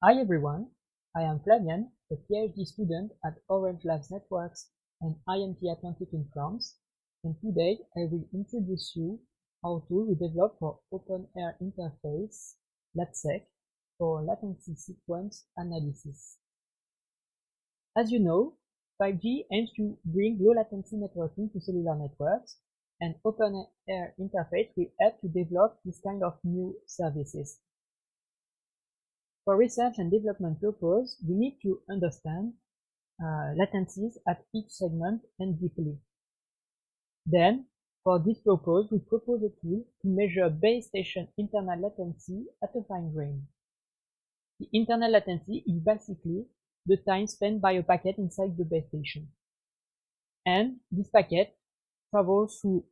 Hi everyone, I am Flavian, a PhD student at Orange Labs Networks and IMT Atlantic in France, and today I will introduce you how to develop for OpenAirInterface LaTeX for latency sequence analysis. As you know, 5G aims to bring low latency networking to cellular networks, and OpenAirInterface will help to develop this kind of new services. For research and development purposes, we need to understand latencies at each segment and deeply. Then, for this purpose, we propose a tool to measure base station internal latency at a fine grain. The internal latency is basically the time spent by a packet inside the base station. And this packet travels through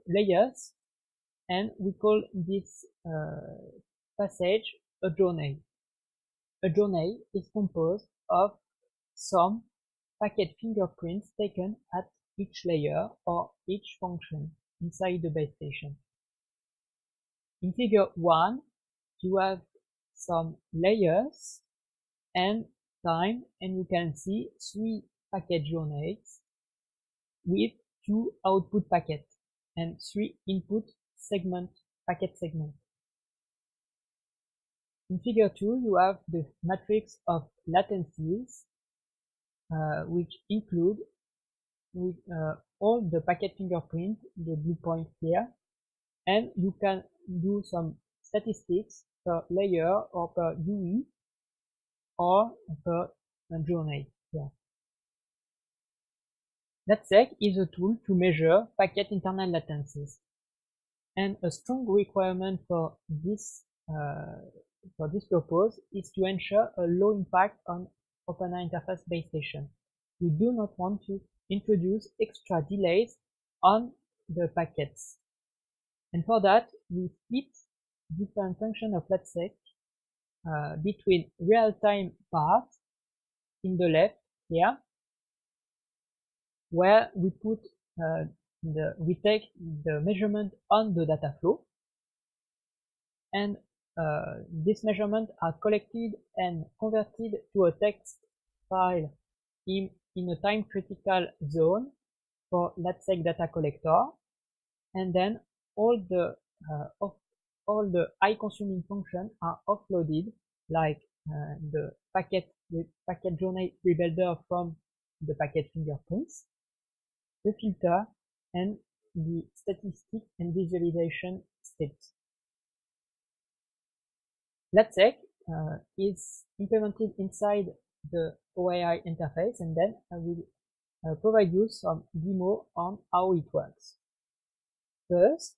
layers, and we call this passage a journey. A journey is composed of some packet fingerprints taken at each layer or each function inside the base station. In figure 1, you have some layers and time, and you can see 3 packet journeys with 2 output packets and 3 input packet segments. In figure 2, you have the matrix of latencies, which include all the packet fingerprint, the blue point here, and you can do some statistics per layer or per UE or per journey here. LaTeX is a tool to measure packet internal latencies, and a strong requirement for this purpose is to ensure a low impact on OpenAirInterface base station. We do not want to introduce extra delays on the packets. And for that, we split different functions of LaTeX between real-time part in the left here, where we put we take the measurement on the data flow, and these measurements are collected and converted to a text file in a time critical zone for LaTeX data collector, and then all the high consuming functions are offloaded, like the packet journey rebuilder from the packet fingerprints, the filter, and the statistic and visualization steps. LaTeX is implemented inside the OAI interface, and then I will provide you some demo on how it works. First,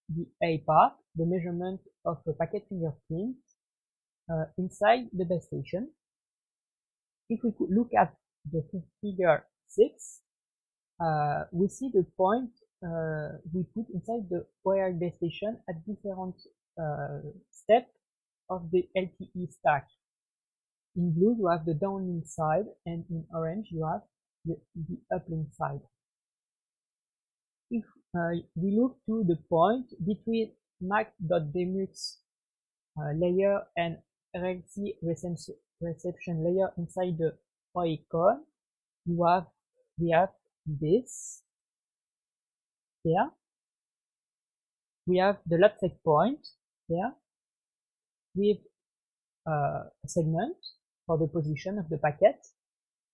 the A part, the measurement of a packet fingerprint inside the base station. If we could look at the figure 6, we see the point we put inside the OAI base station at different steps of the LTE stack. In blue, you have the downlink side, and in orange, you have the uplink side. If we look to the point between mac.demux layer and RLC reception layer inside the OAI core, we have this here. We have the LaTeX point here with a segment for the position of the packet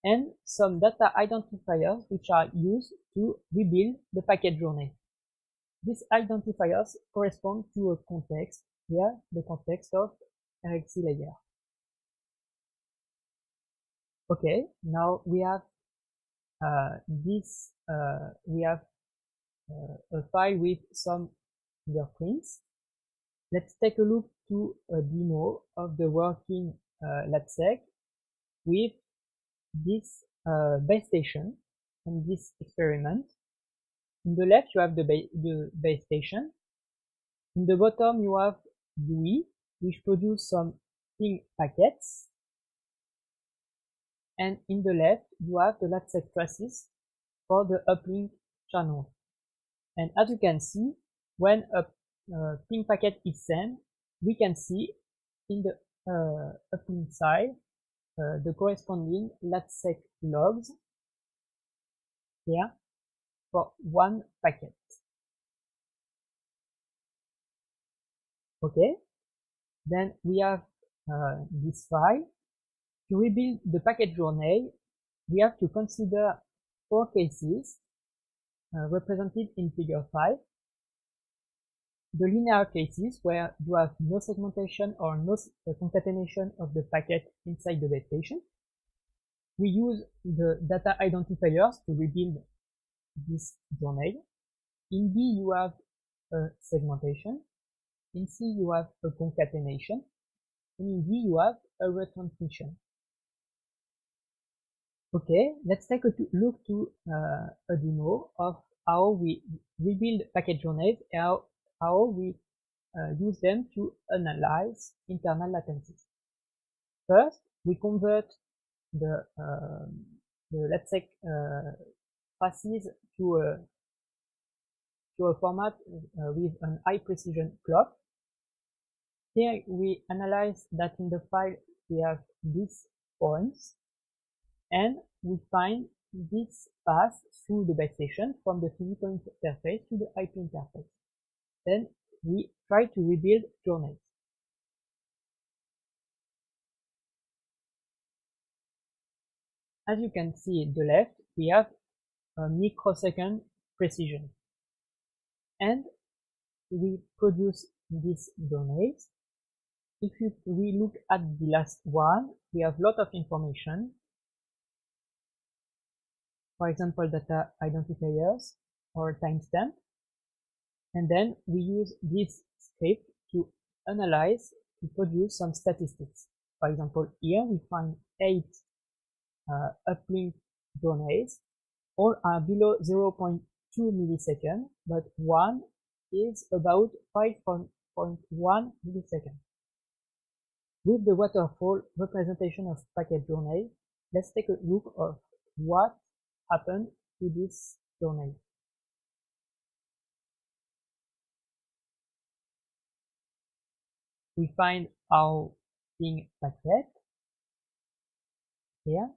and some data identifiers which are used to rebuild the packet journey. These identifiers correspond to a context, here the context of RLC layer. Okay, now we have a file with some fingerprints. Let's take a look to a demo of the working LaTeX with this base station and this experiment. In the left, you have the base station. In the bottom, you have UE, which produce some ping packets. And in the left, you have the LaTeX traces for the uplink channel. And as you can see, when a ping packet is sent, we can see in the uplink side the corresponding LaTeX logs here for one packet. Okay, then we have this file. To rebuild the packet journey, we have to consider 4 cases represented in figure 5. The linear cases where you have no segmentation or no concatenation of the packet inside the base station. We use the data identifiers to rebuild this journey. In B you have a segmentation, in C you have a concatenation, and in D you have a retransmission. Okay, let's take a look to a demo of how we rebuild packet journeys, how we use them to analyze internal latencies. First, we convert the LaTeX passes to a format with an high precision clock. Here we analyze that in the file we have these points, and we find this path through the base station from the physical interface to the IP interface. Then we try to rebuild journeys. As you can see at the left, we have a microsecond precision, and we produce these journeys. If we look at the last one, we have a lot of information. For example, data identifiers or timestamp. And then we use this script to analyze, to produce some statistics. For example, here we find 8 uplink journeys. All are below 0.2 milliseconds, but one is about 5.1 milliseconds. With the waterfall representation of packet journey, let's take a look of what happened to this journey. We find our ping packet here,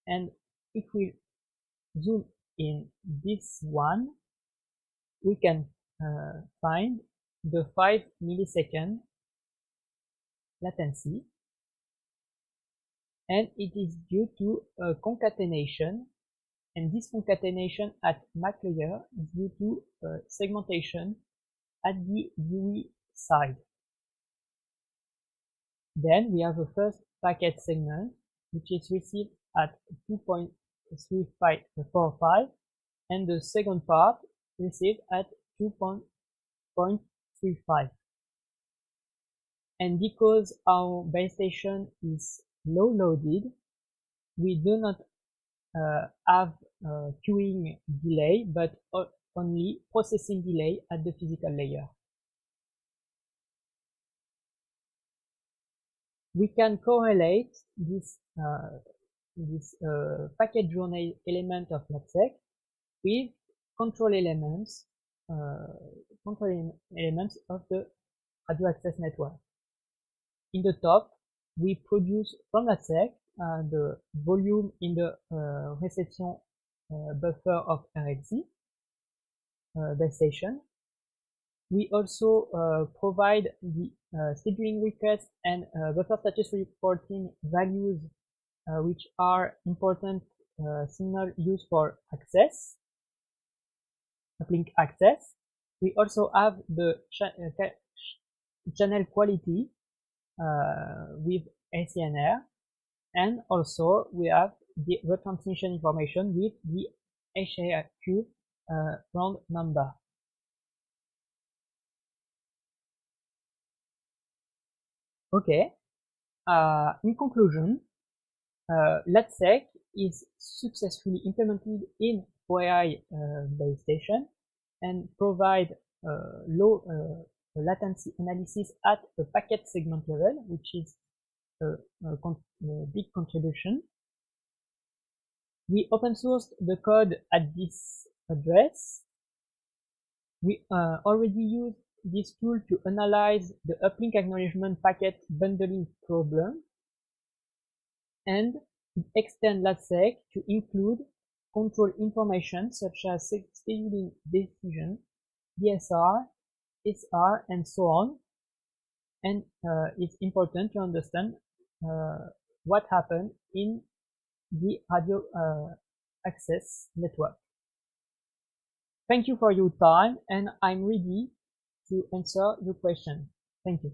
and if we zoom in this one, we can find the 5 millisecond latency, and it is due to a concatenation, and this concatenation at MAC layer is due to segmentation at the UE side. Then we have a first packet segment which is received at 2.3545, and the second part received at 2.35. And because our base station is low loaded, we do not have queuing delay, but only processing delay at the physical layer. We can correlate this packet journey element of LaTeX with control elements of the radio access network. In the top, we produce from LaTeX the volume in the reception buffer of RLC base station. We also provide the scheduling requests and buffer status reporting values, which are important signal used for access, uplink access. We also have the channel quality with ACNR, and also we have the retransmission information with the LaSeQ round number. Okay, in conclusion, LaTeX is successfully implemented in OAI base station and provide low latency analysis at the packet segment level, which is a big contribution. We open sourced the code at this address. We already use this tool to analyze the uplink acknowledgement packet bundling problem, and it extends LaSeQ to include control information such as scheduling decision, DSR, SR, and so on. And it's important to understand what happened in the radio access network. Thank you for your time, and I'm ready to answer your question. Thank you.